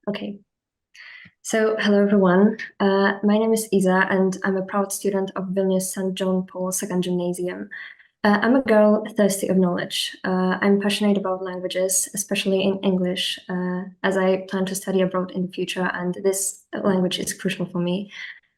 Okay, so hello everyone. My name is Isa and I'm a proud student of Vilnius St. John Paul II Gymnasium. I'm a girl thirsty of knowledge. I'm passionate about languages, especially in English, as I plan to study abroad in the future, and this language is crucial for me.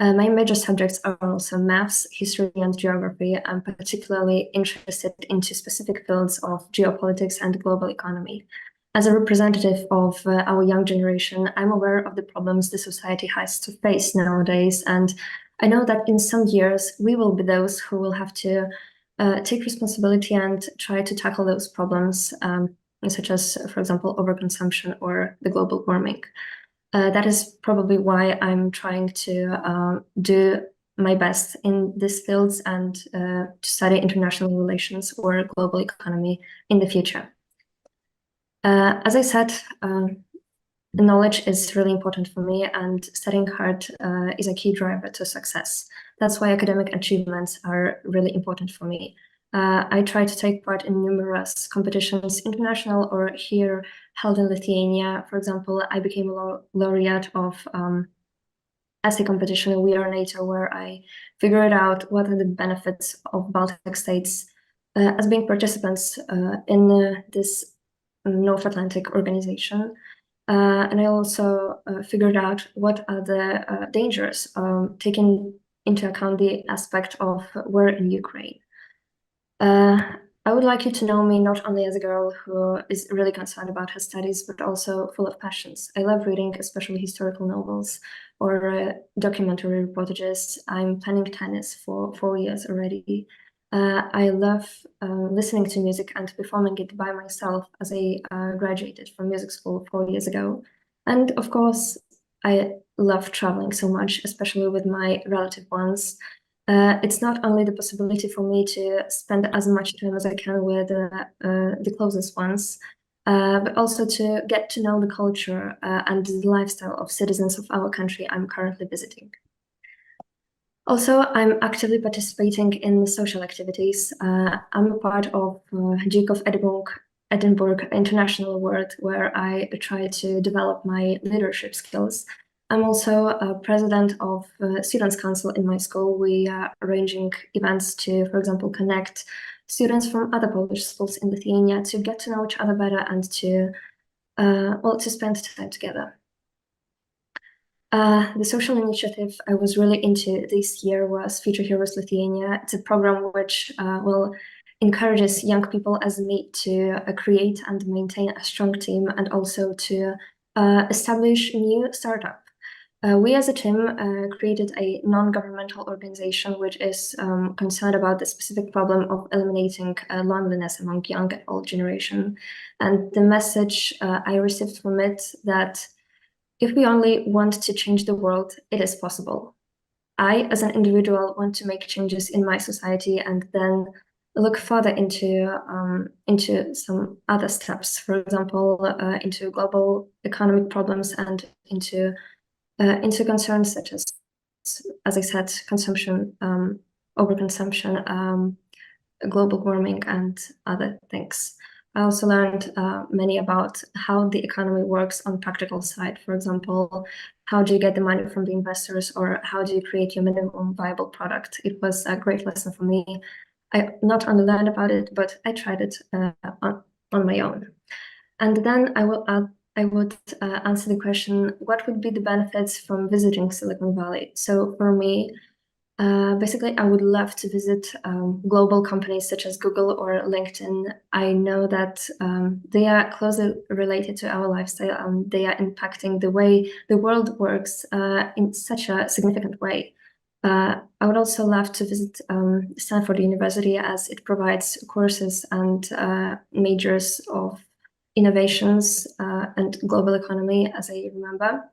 My major subjects are also maths, history, and geography. I'm particularly interested into specific fields of geopolitics and global economy. As a representative of our young generation, I'm aware of the problems the society has to face nowadays, and I know that in some years we will be those who will have to take responsibility and try to tackle those problems, such as, for example, overconsumption or the global warming. That is probably why I'm trying to do my best in these fields and to study international relations or global economy in the future. As I said, knowledge is really important for me, and studying hard is a key driver to success. That's why academic achievements are really important for me. I try to take part in numerous competitions, international or here held in Lithuania. For example, I became a laureate of essay competition We Are NATO, where I figured out what are the benefits of Baltic states as being participants in this North Atlantic organization. And I also figured out what are the dangers, taking into account the aspect of war in Ukraine. I would like you to know me not only as a girl who is really concerned about her studies, but also full of passions. I love reading, especially historical novels or documentary reportages. I'm planning tennis for 4 years already. I love listening to music and performing it by myself, as I graduated from music school 4 years ago. And of course, I love traveling so much, especially with my relative ones. It's not only the possibility for me to spend as much time as I can with the closest ones, but also to get to know the culture and the lifestyle of citizens of our country I'm currently visiting. Also, I'm actively participating in social activities. I'm a part of Duke of Edinburgh International Award, where I try to develop my leadership skills. I'm also a president of Students' Council in my school. We are arranging events to, for example, connect students from other Polish schools in Lithuania to get to know each other better and to, to spend time together. The social initiative I was really into this year was Future Heroes Lithuania. It's a program which encourages young people as me to create and maintain a strong team and also to establish new startup. We as a team created a non-governmental organization which is concerned about the specific problem of eliminating loneliness among young and old generation. And the message I received from it that if we only want to change the world, it is possible. I, as an individual, want to make changes in my society and then look further into some other steps, for example, into global economic problems and into concerns such as I said, consumption, overconsumption, global warming, and other things. I also learned many about how the economy works on practical side. For example, how do you get the money from the investors, or how do you create your minimum viable product? It was a great lesson for me. I not only learned about it, but I tried it on my own. And then I would answer the question, what would be the benefits from visiting Silicon Valley? So for me, basically, I would love to visit global companies such as Google or LinkedIn. I know that they are closely related to our lifestyle and they are impacting the way the world works in such a significant way. I would also love to visit Stanford University, as it provides courses and majors of innovations and global economy, as I remember.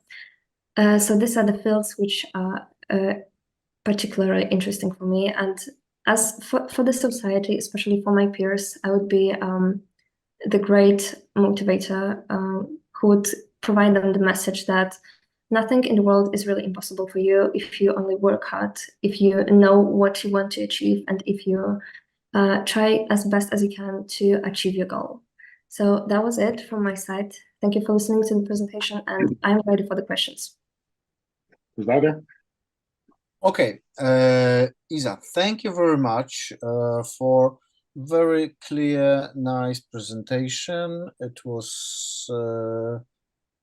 So these are the fields which are particularly interesting for me. And as for the society, especially for my peers, I would be the great motivator who would provide them the message that nothing in the world is really impossible for you if you only work hard, if you know what you want to achieve, and if you try as best as you can to achieve your goal. So that was it from my side. Thank you for listening to the presentation, and I'm ready for the questions. Okay, Isa, thank you very much for very clear, nice presentation. It was,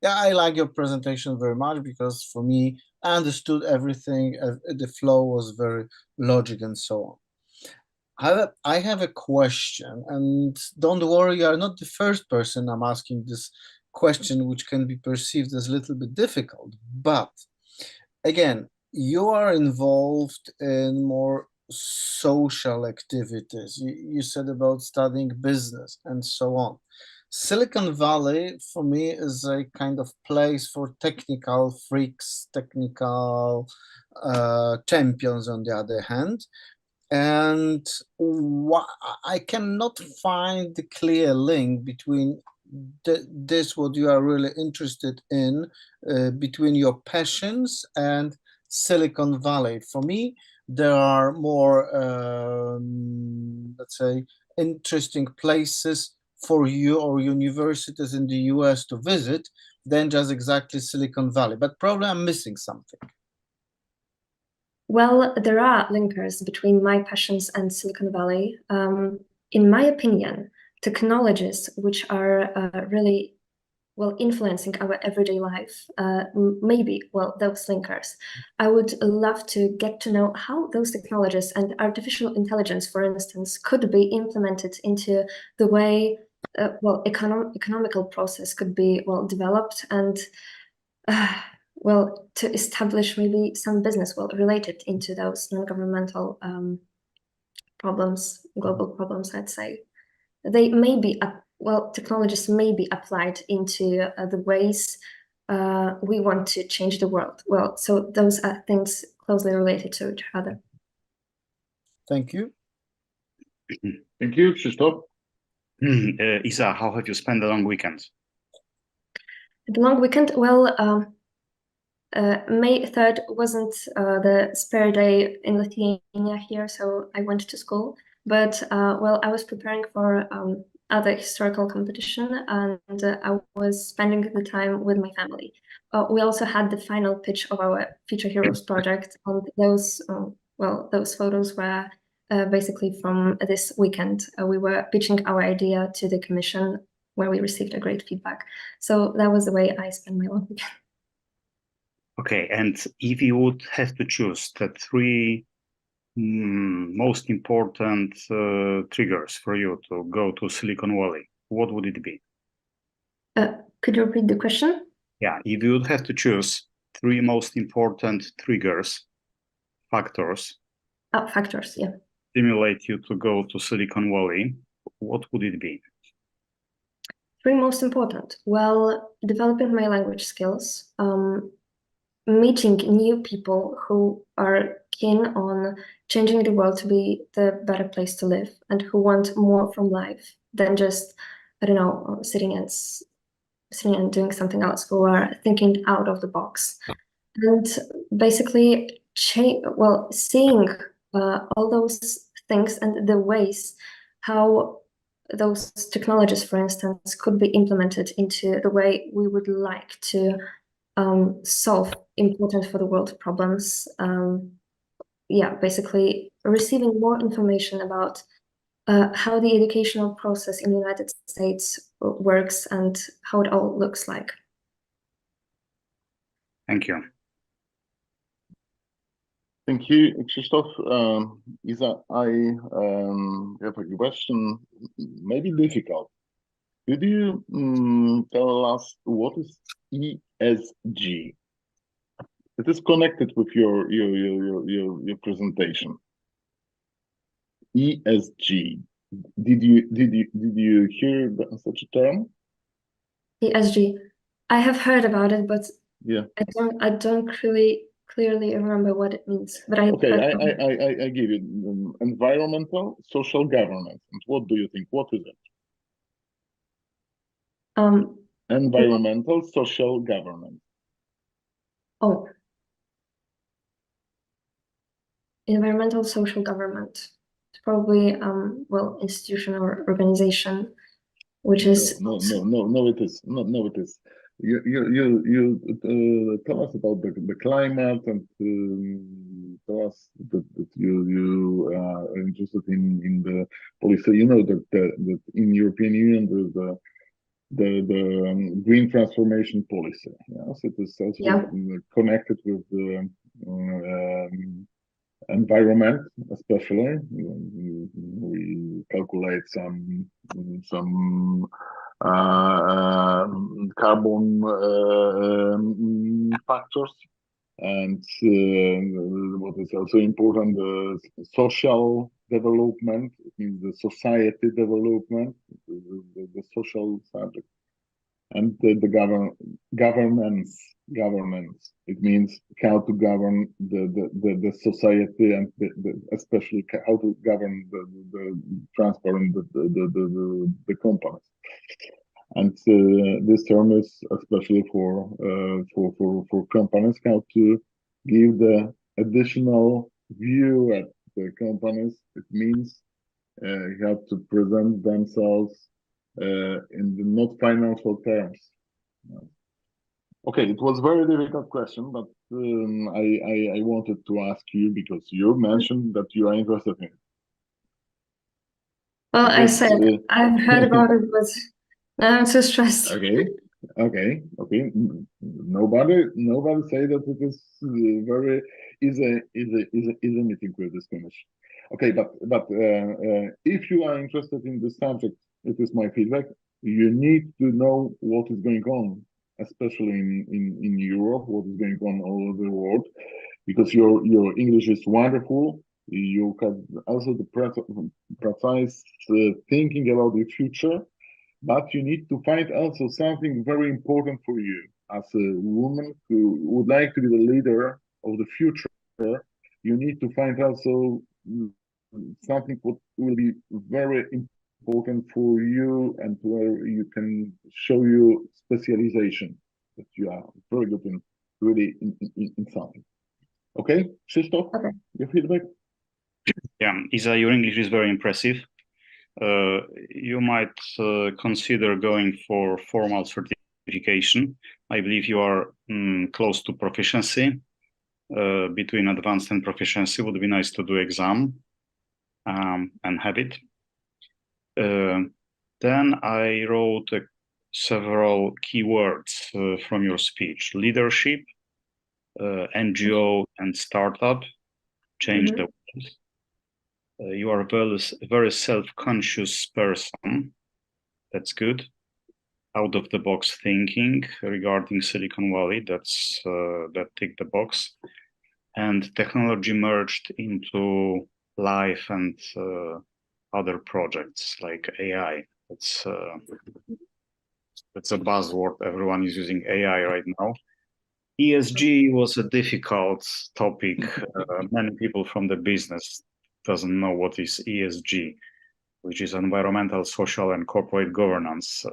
yeah, I like your presentation very much because for me, I understood everything. The flow was very logic and so on. I have a question, and don't worry, you are not the first person I'm asking this question, which can be perceived as a little bit difficult. But again, you are involved in more social activities. You said about studying business and so on. Silicon Valley, for me, is a kind of place for technical freaks, technical champions, on the other hand. And I cannot find the clear link between this, what you are really interested in, between your passions and Silicon Valley. For me, there are more, let's say, interesting places for you or universities in the US to visit than just exactly Silicon Valley. But probably I'm missing something. Well, there are linkers between my passions and Silicon Valley. In my opinion, technologies which are really influencing our everyday life, maybe, those linkers. I would love to get to know how those technologies and artificial intelligence, for instance, could be implemented into the way, economical process could be, developed and, to establish maybe some business, related into those non-governmental problems, global problems, I'd say. They may be, technologies may be applied into the ways we want to change the world. Well, so those are things closely related to each other. Thank you. Thank you, Krzysztof. Isa, how have you spent the long weekend? The long weekend, May 3rd wasn't the spare day in Lithuania here, so I went to school. But I was preparing for other historical competition, and I was spending the time with my family. We also had the final pitch of our Future Heroes project, and those photos were basically from this weekend. We were pitching our idea to the commission, where we received a great feedback. So that was the way I spent my long weekend. Okay, and if you would have to choose the three most important triggers for you to go to Silicon Valley, what would it be? Could you repeat the question? Yeah, if you would have to choose three most important triggers, factors. Factors, yeah. Stimulate you to go to Silicon Valley, what would it be? Three most important. Well, developing my language skills, meeting new people who are keen on changing the world to be the better place to live and who want more from life than just, I don't know, sitting and doing something else, who are thinking out of the box. And basically, seeing all those things and the ways how those technologies, for instance, could be implemented into the way we would like to solve important for the world problems. Basically receiving more information about how the educational process in the United States works and how it all looks like. Thank you. Thank you, Krzysztof. Isa, I have a question, maybe difficult. Could you tell us what is ESG? It is connected with your presentation. ESG. Did you hear such a term? ESG. I have heard about it, but yeah, I don't really clearly remember what it means. But I give you environmental social governance. And what do you think? What is it? Environmental social governance. Oh. Environmental social government. It's probably institution or organization which is No, it is. No, it is. You tell us about the climate and tell us that you are interested in the policy. You know that in European Union there's the green transformation policy. Yes, it is also connected with the environment, especially. We calculate some carbon factors, and what is also important, the social development, it means the society development, the social subject, and the governance. It means how to govern the society, and especially how to govern the transport and the companies. And this term is especially for companies, how to give the additional view at the companies. It means you have to present themselves in the not financial terms. Okay, it was a very difficult question, but I wanted to ask you because you mentioned that you are interested in it. Well, I said I've heard about it, but now I'm so stressed. Okay. Nobody say that it is very easy meeting with this commission. Okay, but if you are interested in this subject, it is my feedback. You need to know what is going on, especially in Europe, what is going on all over the world, because your English is wonderful. You have also the precise thinking about the future, but you need to find also something very important for you as a woman who would like to be the leader of the future. You need to find also something what will be very important for you, and where you can show you specialization, that you are very good in really in something. Okay, Krzysztof, your feedback? Yeah, Isa, your English is very impressive. You might consider going for formal certification. I believe you are close to proficiency. Between advanced and proficiency would be nice to do exam and have it. Then I wrote several keywords from your speech: leadership, NGO and startup, change the world. You are a very self-conscious person. That's good. Out of the box thinking regarding Silicon Valley. That's that tick the box. And technology merged into life and other projects like AI. That's a buzzword. Everyone is using AI right now. ESG was a difficult topic. Many people from the business doesn't know what is ESG, which is environmental, social, and corporate governance.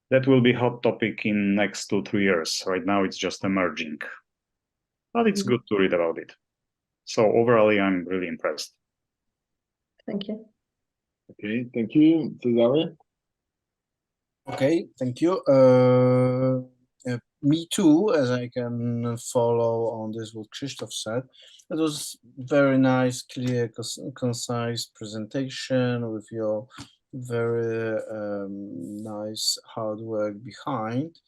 That will be hot topic in next 2-3 years. Right now, it's just emerging, but it's good to read about it. So overall, I'm really impressed. Thank you. Okay, thank you, Cezary. Okay, thank you. Me too, as I can follow on this what Krzysztof said. It was very nice, clear, concise presentation with your very nice hard work behind,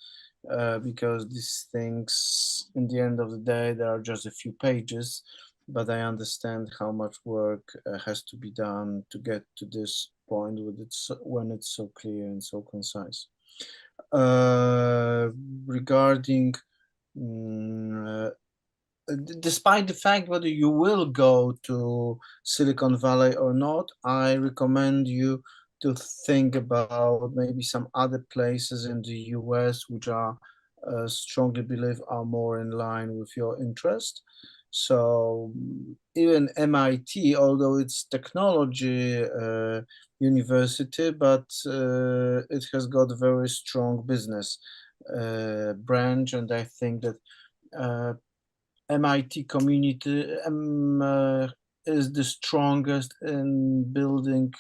because these things, in the end of the day, there are just a few pages, but I understand how much work has to be done to get to this point with it, when it's so clear and so concise. Regarding despite the fact whether you will go to Silicon Valley or not, I recommend you to think about maybe some other places in the US which are strongly believe are more in line with your interest. So even MIT, although it's technology university, but it has got a very strong business branch, and I think that MIT community is the strongest in building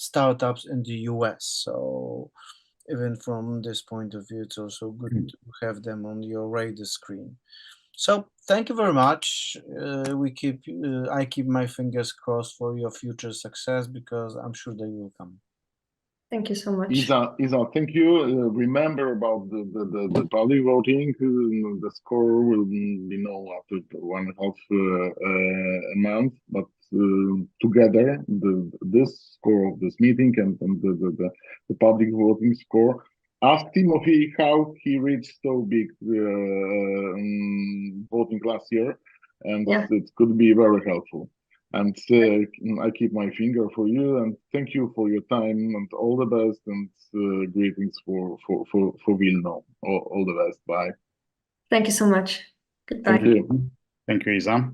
startups in the US. So even from this point of view, it's also good to have them on your radar screen. So thank you very much. I keep my fingers crossed for your future success, because I'm sure they will come. Thank you so much. Isa, thank you. Remember about the public voting. The score will be known after 1.5 month, but together this score of this meeting and the public voting score. Ask Timothy how he reached so big voting last year, and it could be very helpful. And I keep my finger for you, and thank you for your time, and all the best, and greetings for Wilno. All the best. Bye. Thank you so much. Goodbye. Thank you. Thank you, Isa.